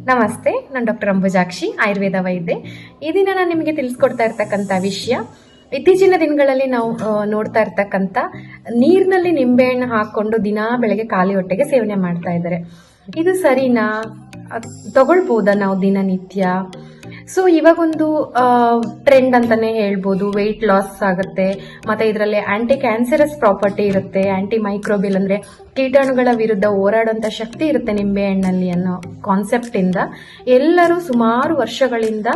ನಮಸ್ತೆ, ನಾನು ಡಾಕ್ಟರ್ ಅಂಬುಜಾಕ್ಷಿ, ಆಯುರ್ವೇದ ವೈದ್ಯೆ. ಈ ದಿನ ನಾನು ನಿಮಗೆ ತಿಳಿಸ್ಕೊಡ್ತಾ ಇರ್ತಕ್ಕಂಥ ವಿಷಯ, ಇತ್ತೀಚಿನ ದಿನಗಳಲ್ಲಿ ನಾವು ನೋಡ್ತಾ ಇರ್ತಕ್ಕಂಥ ನೀರಿನಲ್ಲಿ ನಿಂಬೆಹಣ್ಣು ಹಾಕೊಂಡು ದಿನಾ ಬೆಳಗ್ಗೆ ಖಾಲಿ ಹೊಟ್ಟೆಗೆ ಸೇವನೆ ಮಾಡ್ತಾ ಇದ್ದಾರೆ. ಇದು ಸರಿನಾ? ತಗೊಳ್ಬೋದಾ ನಾವು ದಿನನಿತ್ಯ? ಸೊ ಇವಾಗೊಂದು ಟ್ರೆಂಡ್ ಅಂತಾನೆ ಹೇಳ್ಬೋದು. ವೆಯ್ಟ್ ಲಾಸ್ ಆಗುತ್ತೆ, ಮತ್ತೆ ಇದರಲ್ಲಿ ಆಂಟಿ ಕ್ಯಾನ್ಸರಸ್ ಪ್ರಾಪರ್ಟಿ ಇರುತ್ತೆ, ಆಂಟಿ ಮೈಕ್ರೋಬಿಯಲ್ ಅಂದ್ರೆ ಕೀಟಾಣುಗಳ ವಿರುದ್ಧ ಹೋರಾಡುವಂತ ಶಕ್ತಿ ಇರುತ್ತೆ ನಿಂಬೆಹಣ್ಣಲ್ಲಿ ಅನ್ನೋ ಕಾನ್ಸೆಪ್ಟ್ ಇಂದ ಎಲ್ಲರೂ ಸುಮಾರು ವರ್ಷಗಳಿಂದ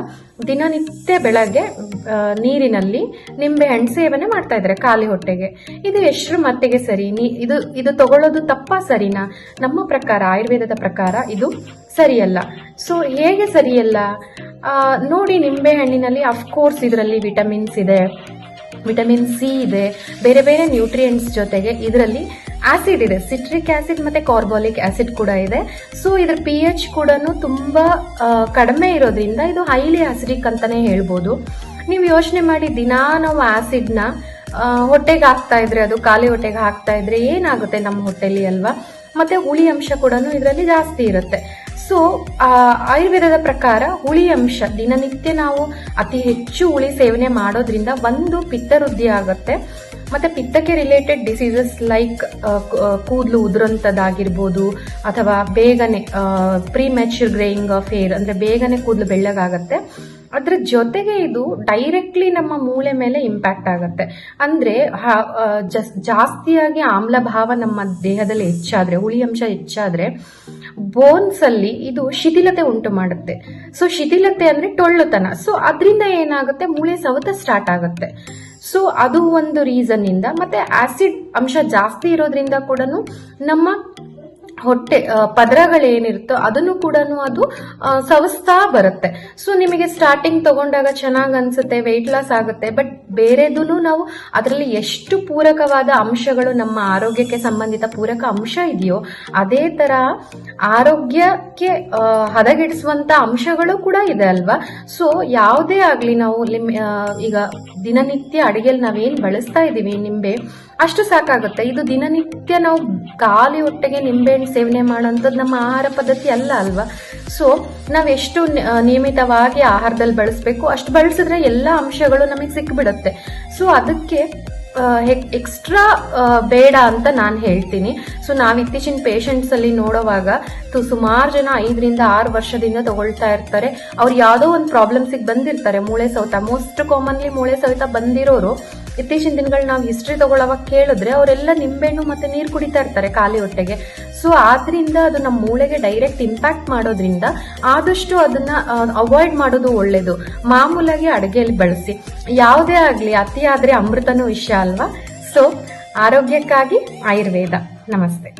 ದಿನನಿತ್ಯ ಬೆಳಗ್ಗೆ ನೀರಿನಲ್ಲಿ ನಿಂಬೆಹಣ್ಣು ಸೇವನೆ ಮಾಡ್ತಾ ಇದ್ದಾರೆ ಖಾಲಿ ಹೊಟ್ಟೆಗೆ. ಇದು ಎಷ್ಟರ ಮಟ್ಟಿಗೆ ಸರಿ? ಇದು ತಗೊಳ್ಳೋದು ತಪ್ಪಾ ಸರಿನಾ? ನಮ್ಮ ಪ್ರಕಾರ, ಆಯುರ್ವೇದದ ಪ್ರಕಾರ ಇದು ಸರಿಯಲ್ಲ. ಸೊ ಹೇಗೆ ಸರಿಯಲ್ಲ ನೋಡಿ, ನಿಂಬೆ ಹಣ್ಣಿನಲ್ಲಿ ಅಫ್ಕೋರ್ಸ್ ಇದರಲ್ಲಿ ವಿಟಮಿನ್ಸ್ ಇದೆ, ವಿಟಮಿನ್ ಸಿ ಇದೆ, ಬೇರೆ ಬೇರೆ ನ್ಯೂಟ್ರಿಯೆಂಟ್ಸ್ ಜೊತೆಗೆ ಇದರಲ್ಲಿ ಆಸಿಡ್ ಇದೆ, ಸಿಟ್ರಿಕ್ ಆಸಿಡ್ ಮತ್ತೆ ಕಾರ್ಬೋಲಿಕ್ ಆಸಿಡ್ ಕೂಡ ಇದೆ. ಸೊ ಇದ್ರ pH ಕೂಡ ತುಂಬಾ ಕಡಿಮೆ ಇರೋದ್ರಿಂದ ಇದು ಹೈಲಿ ಆಸಿಡಿಕ್ ಅಂತಾನೆ ಹೇಳ್ಬೋದು. ನೀವು ಯೋಚನೆ ಮಾಡಿ, ದಿನಾ ನಾವು ಆಸಿಡ್ನ ಹೊಟ್ಟೆಗೆ ಹಾಕ್ತಾ ಇದ್ರೆ, ಅದು ಖಾಲಿ ಹೊಟ್ಟೆಗೆ ಹಾಕ್ತಾ ಇದ್ರೆ ಏನಾಗುತ್ತೆ ನಮ್ಮ ಹೊಟ್ಟೆಲಿ ಅಲ್ವಾ? ಮತ್ತೆ ಹುಳಿ ಅಂಶ ಕೂಡ ಇದರಲ್ಲಿ ಜಾಸ್ತಿ ಇರುತ್ತೆ. ಸೊ ಆಯುರ್ವೇದದ ಪ್ರಕಾರ ಹುಳಿ ಅಂಶ ದಿನನಿತ್ಯ ನಾವು ಅತಿ ಹೆಚ್ಚು ಹುಳಿ ಸೇವನೆ ಮಾಡೋದ್ರಿಂದ ಒಂದು ಪಿತ್ತವೃದ್ಧಿ ಆಗುತ್ತೆ, ಮತ್ತೆ ಪಿತ್ತಕ್ಕೆ ರಿಲೇಟೆಡ್ ಡಿಸೀಸಸ್ ಲೈಕ್ ಕೂದಲು ಉದುರಂತದ್ದಾಗಿರ್ಬೋದು, ಅಥವಾ ಬೇಗನೆ premature greying of hair ಅಂದ್ರೆ ಬೇಗನೆ ಕೂದಲು ಬೆಳ್ಳಗಾಗತ್ತೆ. ಅದ್ರ ಜೊತೆಗೆ ಇದು ಡೈರೆಕ್ಟ್ಲಿ ನಮ್ಮ ಮೂಳೆ ಮೇಲೆ ಇಂಪ್ಯಾಕ್ಟ್ ಆಗುತ್ತೆ. ಅಂದ್ರೆ ಜಾಸ್ತಿಯಾಗಿ ಆಮ್ಲಭಾವ ನಮ್ಮ ದೇಹದಲ್ಲಿ ಹೆಚ್ಚಾದ್ರೆ, ಹುಳಿ ಅಂಶ ಹೆಚ್ಚಾದ್ರೆ ಬೋನ್ಸ್ ಅಲ್ಲಿ ಇದು ಶಿಥಿಲತೆ ಉಂಟು ಮಾಡುತ್ತೆ. ಸೊ ಶಿಥಿಲತೆ ಅಂದ್ರೆ ಟೊಳ್ಳುತನ. ಸೊ ಅದರಿಂದ ಏನಾಗುತ್ತೆ, ಮೂಳೆ ಸವತ ಸ್ಟಾರ್ಟ್ ಆಗುತ್ತೆ. ಸೊ ಅದು ಒಂದು ರೀಸನ್ ಇಂದ, ಮತ್ತೆ ಆಸಿಡ್ ಅಂಶ ಜಾಸ್ತಿ ಇರೋದ್ರಿಂದ ಕೂಡ ನಮ್ಮ ಹೊಟ್ಟೆ ಪದರಗಳೇನಿರುತ್ತೋ ಅದನ್ನು ಕೂಡ ಅದು ಸವಸ್ತಾ ಬರುತ್ತೆ. ಸೊ ನಿಮಗೆ ಸ್ಟಾರ್ಟಿಂಗ್ ತಗೊಂಡಾಗ ಚೆನ್ನಾಗ್ ಅನ್ಸುತ್ತೆ, ವೆಯ್ಟ್ ಲಾಸ್ ಆಗುತ್ತೆ, ಬಟ್ ಬೇರೆದೂ ನಾವು ಅದರಲ್ಲಿ ಎಷ್ಟು ಪೂರಕವಾದ ಅಂಶಗಳು, ನಮ್ಮ ಆರೋಗ್ಯಕ್ಕೆ ಸಂಬಂಧಿತ ಪೂರಕ ಅಂಶ ಇದೆಯೋ ಅದೇ ತರ ಆರೋಗ್ಯಕ್ಕೆ ಹದಗೆಡಿಸುವಂತ ಅಂಶಗಳು ಕೂಡ ಇದೆ ಅಲ್ವಾ? ಸೊ ಯಾವುದೇ ಆಗ್ಲಿ, ನಾವು ಈಗ ದಿನನಿತ್ಯ ಅಡಿಗೆಯಲ್ಲಿ ನಾವೇನ್ ಬಳಸ್ತಾ ಇದೀವಿ, ನಿಂಬೆ ಅಷ್ಟು ಸಾಕಾಗುತ್ತೆ. ಇದು ದಿನನಿತ್ಯ ನಾವು ಖಾಲಿ ಹೊಟ್ಟೆಗೆ ನಿಂಬೆಹಣ್ಣು ಸೇವನೆ ಮಾಡೋಂಥದ್ದು ನಮ್ಮ ಆಹಾರ ಪದ್ಧತಿ ಅಲ್ಲ ಅಲ್ವಾ? ಸೊ ನಾವೆಷ್ಟು ನಿಯಮಿತವಾಗಿ ಆಹಾರದಲ್ಲಿ ಬಳಸಬೇಕು ಅಷ್ಟು ಬಳಸಿದ್ರೆ ಎಲ್ಲ ಅಂಶಗಳು ನಮಗೆ ಸಿಕ್ಬಿಡುತ್ತೆ. ಸೊ ಅದಕ್ಕೆ ಎಕ್ಸ್ಟ್ರಾ ಬೇಡ ಅಂತ ನಾನು ಹೇಳ್ತೀನಿ. ಸೊ ನಾವು ಇತ್ತೀಚಿನ ಪೇಷಂಟ್ಸ್ ಅಲ್ಲಿ ನೋಡುವಾಗ ಸುಮಾರು ಜನ 5 ರಿಂದ 6 ವರ್ಷದಿಂದ ತಗೊಳ್ತಾ ಇರ್ತಾರೆ. ಅವ್ರು ಯಾವುದೋ ಒಂದು ಪ್ರಾಬ್ಲಮ್ಸಿಗೆ ಬಂದಿರ್ತಾರೆ, ಮೂಳೆ ಸೌತ. ಮೋಸ್ಟ್ ಕಾಮನ್ಲಿ ಮೂಳೆ ಸೌತ ಬಂದಿರೋರು ಇತ್ತೀಚಿನ ದಿನಗಳು ನಾವು ಹಿಸ್ಟ್ರಿ ತಗೊಳ್ಳೋವಾಗ ಕೇಳಿದ್ರೆ ಅವರೆಲ್ಲ ನಿಂಬೆಹಣ್ಣು ಮತ್ತೆ ನೀರು ಕುಡಿತಾ ಇರ್ತಾರೆ ಖಾಲಿ ಹೊಟ್ಟೆಗೆ. ಸೊ ಆದ್ರಿಂದ ಅದು ನಮ್ಮ ಮೂಳೆಗೆ ಡೈರೆಕ್ಟ್ ಇಂಪ್ಯಾಕ್ಟ್ ಮಾಡೋದ್ರಿಂದ ಆದಷ್ಟು ಅದನ್ನ ಅವಾಯ್ಡ್ ಮಾಡೋದು ಒಳ್ಳೇದು. ಮಾಮೂಲಾಗಿ ಅಡುಗೆಯಲ್ಲಿ ಬಳಸಿ. ಯಾವುದೇ ಆಗ್ಲಿ ಅತಿ ಆದ್ರೆ ಅಮೃತನೂ ವಿಷ ಅಲ್ವಾ? ಸೊ ಆರೋಗ್ಯಕ್ಕಾಗಿ ಆಯುರ್ವೇದ. ನಮಸ್ತೆ.